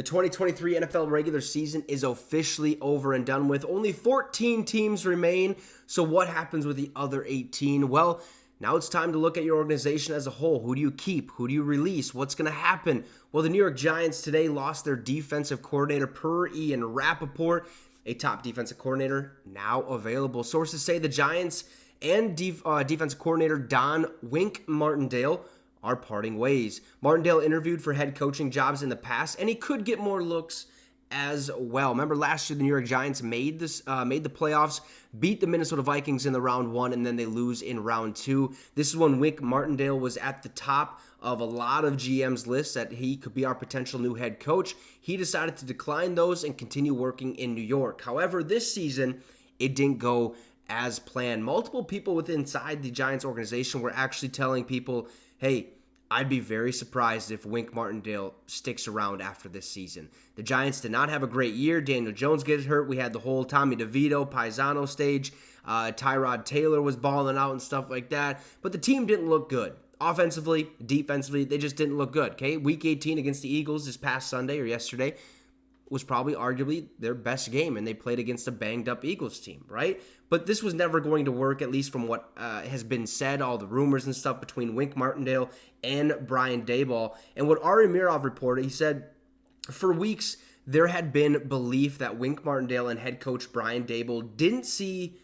The 2023 NFL regular season is officially over and done with. Only 14 teams remain. So what happens with the other 18? Well, now it's time to look at your organization as a whole. Who do you keep? Who do you release? What's going to happen? Well, the New York Giants today lost their defensive coordinator, per Ian Rappaport, a top defensive coordinator now available. Sources say the Giants and defensive coordinator Don Wink Martindale are parting ways. Martindale interviewed for head coaching jobs in the past, and he could get more looks as well. Remember last year, the New York Giants made the playoffs, beat the Minnesota Vikings in the round one, and then they lose in round two. This is when Wink Martindale was at the top of a lot of GM's lists that he could be our potential new head coach. He decided to decline those and continue working in New York. However, this season, it didn't go as planned. Multiple people within inside the Giants organization were actually telling people, hey, I'd be very surprised if Wink Martindale sticks around after this season. The Giants did not have a great year. Daniel Jones gets hurt. We had the whole Tommy DeVito, Paisano stage. Tyrod Taylor was balling out and stuff like that. But the team didn't look good. Offensively, defensively, they just didn't look good. Okay, Week 18 against the Eagles this past Sunday or yesterday was probably arguably their best game, and they played against a banged-up Eagles team, right? But this was never going to work, at least from what has been said, all the rumors and stuff between Wink Martindale and Brian Daboll. And what Ari Mirov reported, he said, for weeks, there had been belief that Wink Martindale and head coach Brian Daboll didn't see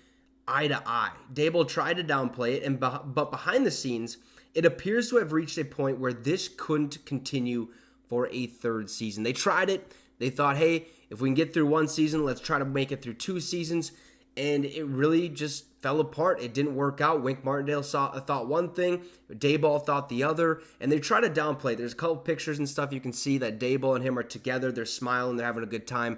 eye to eye. Daboll tried to downplay it, but behind the scenes, it appears to have reached a point where this couldn't continue for a third season. They tried it. They thought, hey, if we can get through one season, let's try to make it through two seasons. And it really just fell apart. It didn't work out. Wink Martindale thought one thing, Daboll thought the other, and they try to downplay it. There's a couple pictures and stuff you can see that Daboll and him are together. They're smiling. They're having a good time.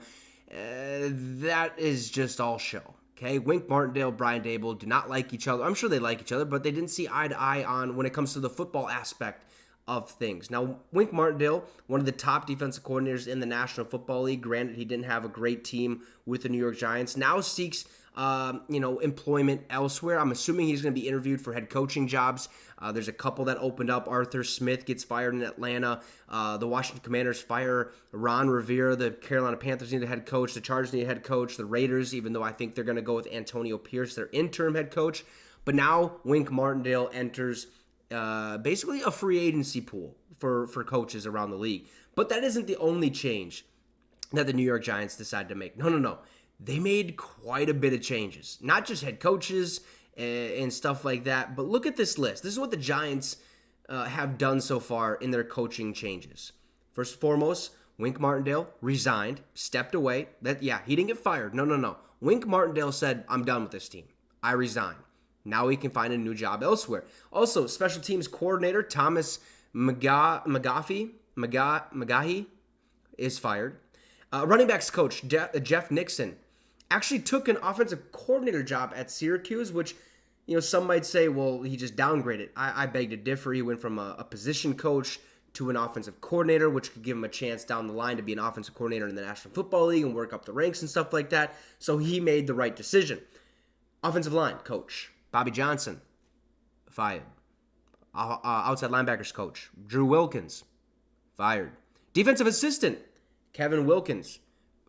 That is just all show. Okay, Wink Martindale, Brian Daboll do not like each other. I'm sure they like each other, but they didn't see eye to eye on when it comes to the football aspect of things. Now, Wink Martindale, one of the top defensive coordinators in the National Football League, granted he didn't have a great team with the New York Giants, now seeks employment elsewhere. I'm assuming he's going to be interviewed for head coaching jobs. There's a couple that opened up. Arthur Smith gets fired in Atlanta. The Washington Commanders fire Ron Rivera. The Carolina Panthers need a head coach. The Chargers need a head coach. The Raiders, even though I think they're going to go with Antonio Pierce, their interim head coach. But now Wink Martindale enters basically a free agency pool for coaches around the league. But that isn't the only change that the New York Giants decided to make. No. They made quite a bit of changes. Not just head coaches and stuff like that, but look at this list. This is what the Giants have done so far in their coaching changes. First and foremost, Wink Martindale resigned, stepped away. He didn't get fired. No. Wink Martindale said, I'm done with this team. I resign. Now he can find a new job elsewhere. Also, special teams coordinator Thomas McGahee is fired. Running backs coach Jeff Nixon actually took an offensive coordinator job at Syracuse, which, some might say, well, he just downgraded. I beg to differ. He went from a position coach to an offensive coordinator, which could give him a chance down the line to be an offensive coordinator in the National Football League and work up the ranks and stuff like that. So he made the right decision. Offensive line coach Bobby Johnson, fired. Outside linebackers coach Drew Wilkins, fired. Defensive assistant Kevin Wilkins,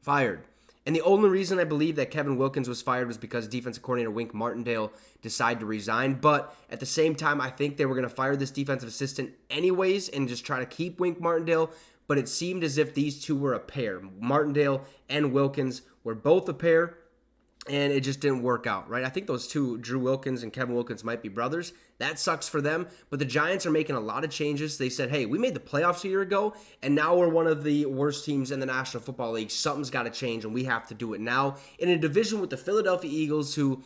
fired. And the only reason I believe that Kevin Wilkins was fired was because defensive coordinator Wink Martindale decided to resign. But at the same time, I think they were going to fire this defensive assistant anyways and just try to keep Wink Martindale. But it seemed as if these two were a pair. Martindale and Wilkins were both a pair, and it just didn't work out, right? I think those two, Drew Wilkins and Kevin Wilkins, might be brothers. That sucks for them. But the Giants are making a lot of changes. They said, hey, we made the playoffs a year ago, and now we're one of the worst teams in the National Football League. Something's got to change, and we have to do it now. In a division with the Philadelphia Eagles, who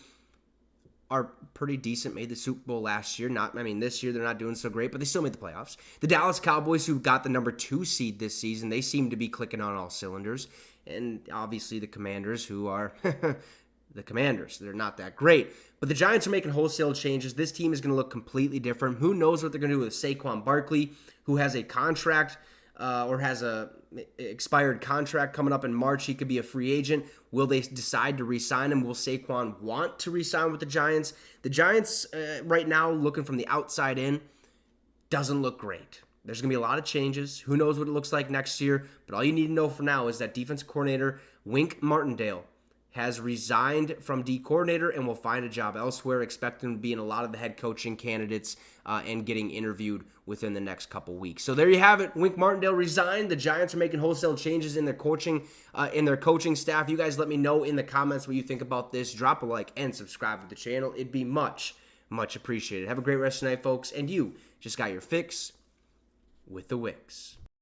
are pretty decent, made the Super Bowl last year. This year they're not doing so great, but they still made the playoffs. The Dallas Cowboys, who got the number 2 seed this season, they seem to be clicking on all cylinders. And obviously the Commanders, who are the Commanders. They're not that great. But the Giants are making wholesale changes. This team is going to look completely different. Who knows what they're going to do with Saquon Barkley, who has a contract or has a expired contract coming up in March. He could be a free agent. Will they decide to re-sign him? Will Saquon want to re-sign with the Giants? The Giants, right now, looking from the outside in, doesn't look great. There's going to be a lot of changes. Who knows what it looks like next year? But all you need to know for now is that defense coordinator Wink Martindale has resigned from D coordinator and will find a job elsewhere. Expect him to be in a lot of the head coaching candidates and getting interviewed within the next couple weeks. So there you have it. Wink Martindale resigned. The Giants are making wholesale changes in their coaching staff. You guys let me know in the comments what you think about this. Drop a like and subscribe to the channel. It'd be much appreciated. Have a great rest of the night, folks. And you just got your fix with the Wicks.